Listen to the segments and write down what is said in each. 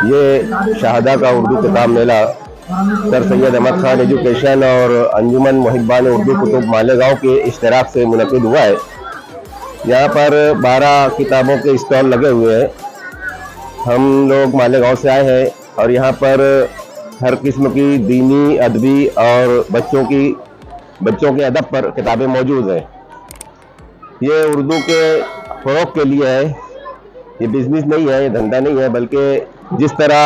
ये शाहदा का उर्दू किताब मेला सर सैयद अहमद खान एजुकेशन और अंजुमन मुहिब्बान उर्दू कुतुब मालेगांव के इश्तराक से मुनक़िद हुआ है। यहाँ पर 12 किताबों के स्टॉल लगे हुए हैं। हम लोग मालेगांव से आए हैं और यहाँ पर हर किस्म की दीनी, अदबी और बच्चों के अदब पर किताबें मौजूद हैं। ये उर्दू के फ़रोग़ के लिए है, ये बिज़नेस नहीं है, ये धंधा नहीं है, बल्कि जिस तरह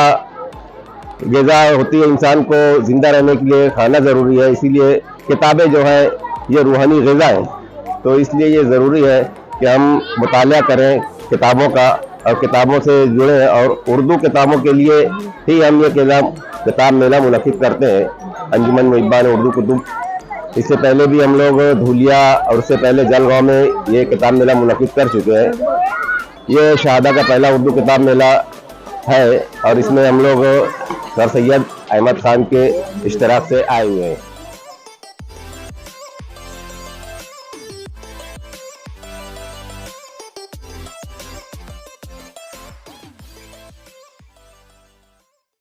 ग़िज़ा होती है, इंसान को ज़िंदा रहने के लिए खाना ज़रूरी है, इसीलिए किताबें जो है ये रूहानी ग़िज़ा है। तो इसलिए ये ज़रूरी है कि हम मुताला करें किताबों का और किताबों से जुड़ें, और उर्दू किताबों के लिए ही हम ये किताब मेला मुनक़िद करते हैं, अंजुमन मुहिब्बान उर्दू कुतुब। इससे पहले भी हम लोग धूलिया और उससे पहले जलगांव में ये किताब मेला मुनक़िद कर चुके हैं। ये शाहदा का पहला उर्दू किताब मेला है और इसमें हम लोग सर सैयद अहमद खान के इश्तराक से आए हुए हैं।